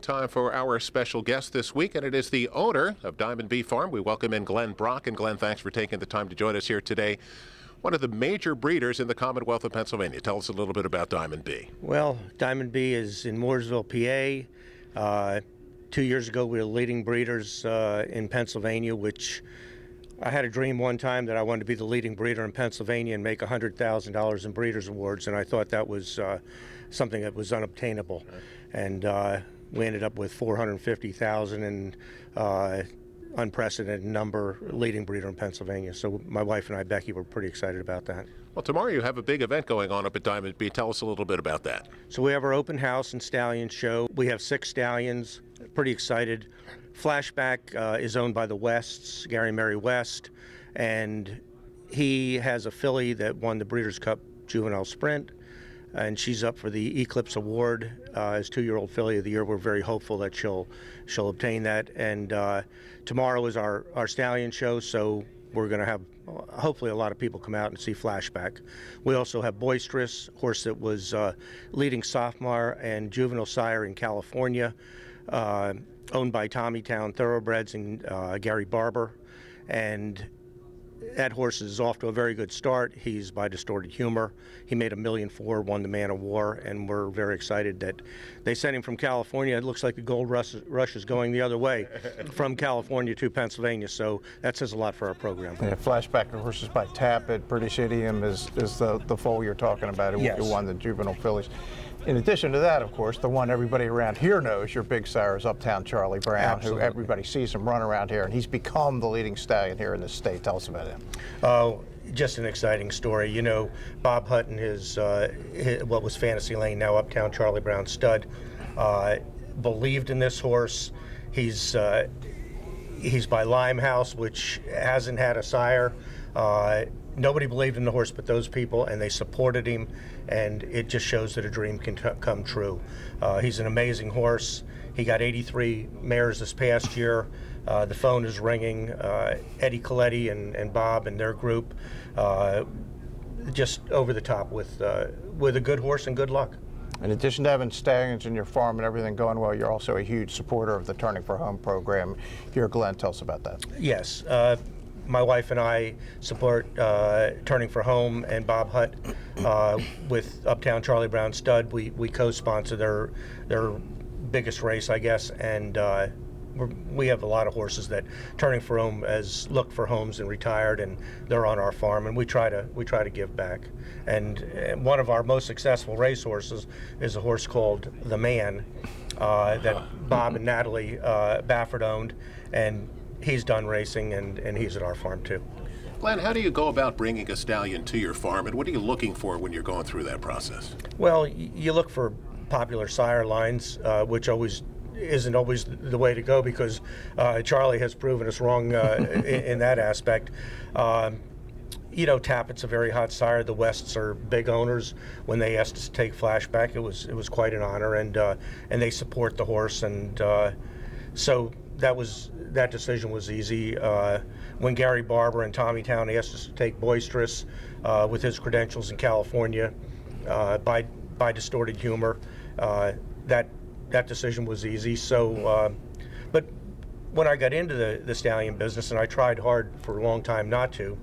Time for our special guest this week, and it is the owner of Diamond Bee Farm. We welcome in Glenn Brok. And Glenn, thanks for taking the time to join us here today. One of the major breeders in the Commonwealth of Pennsylvania. Tell us a little bit about Diamond Bee. Well, Diamond Bee is in Mooresville, PA. 2 years ago, we were leading breeders in Pennsylvania, which I had a dream one time that I wanted to be the leading breeder in Pennsylvania and make $100,000 in Breeders' Awards, and I thought that was something that was unobtainable. And we ended up with $450,000 and unprecedented number leading breeder in Pennsylvania. So my wife and I, Becky, were pretty excited about that. Well, tomorrow you have a big event going on up at Diamond Bee. Tell us a little bit about that. So we have our open house and stallion show. We have 6 stallions. Pretty excited. Flashback is owned by the Wests, Gary Mary West, and he has a filly that won the Breeders' Cup Juvenile Sprint, and she's up for the Eclipse Award as 2-year-old filly of the year. We're very hopeful that she'll obtain that. And tomorrow is our stallion show, so we're going to have hopefully a lot of people come out and see Flashback. We also have Boisterous, horse that was leading sophomore and juvenile sire in California, owned by Tommytown Thoroughbreds and Gary Barber. And that horse is off to a very good start. He's by Distorted Humor. He made $1.4 million, won the Man of War, and we're very excited that they sent him from California. It looks like the gold rush is going the other way from California to Pennsylvania, so that says a lot for our program. Yeah, Flashback, of course, is by Tappet. British Idiom is the foal you're talking about, who Yes. won the juvenile fillies. In addition to that, of course, the one everybody around here knows, your big sire, is Uptown Charlie Brown, Absolutely. who everybody sees him run around here, and he's become the leading stallion here in the state. Tell us about him. Oh, just an exciting story. You know, Bob Hutton, his what was Fantasy Lane, now Uptown Charlie Brown stud, believed in this horse. He's by Limehouse, which hasn't had a sire. Nobody believed in the horse but those people, and they supported him, and it just shows that a dream can come true. He's an amazing horse. He got 83 mares this past year. The phone is ringing. Eddie Coletti and Bob and their group, just over the top with a good horse and good luck. In addition to having stallions in your farm and everything going well, you're also a huge supporter of the Turning for Home program here. Glenn, tell us about that. Yes. My wife and I support Turning for Home and Bob Hutt with Uptown Charlie Brown Stud. We co-sponsor their biggest race, I guess, and we have a lot of horses that Turning for Home has looked for homes and retired, and they're on our farm, and we try to give back. And one of our most successful race horses is a horse called The Man that Bob and Natalie Baffert owned, and he's done racing, and he's at our farm too. Glenn, how do you go about bringing a stallion to your farm, and what are you looking for when you're going through that process? Well, you look for popular sire lines, which isn't always the way to go, because Charlie has proven us wrong in that aspect. You know, Tappet's a very hot sire. The Wests are big owners. When they asked us to take Flashback, it was quite an honor, and they support the horse, and so that decision was easy. When Gary Barber and Tommytown asked us to take Boisterous with his credentials in California by Distorted Humor, that decision was easy. So, but when I got into the stallion business, and I tried hard for a long time not to,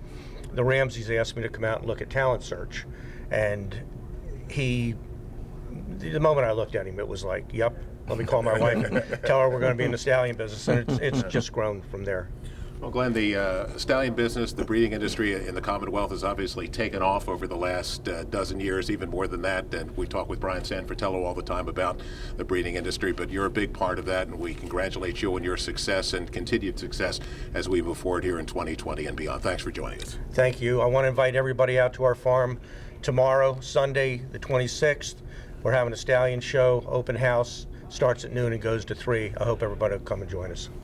the Ramseys asked me to come out and look at Talent Search, and the moment I looked at him, it was like, yep, let me call my wife and tell her we're going to be in the stallion business, and it's just grown from there. Well, Glenn, the stallion business, the breeding industry in the Commonwealth has obviously taken off over the last dozen years, even more than that. And we talk with Brian Sanfratello all the time about the breeding industry, but you're a big part of that, and we congratulate you on your success and continued success as we move forward here in 2020 and beyond. Thanks for joining us. Thank you. I want to invite everybody out to our farm tomorrow, Sunday, the 26th. We're having a stallion show, open house, starts at noon and goes to 3. I hope everybody will come and join us.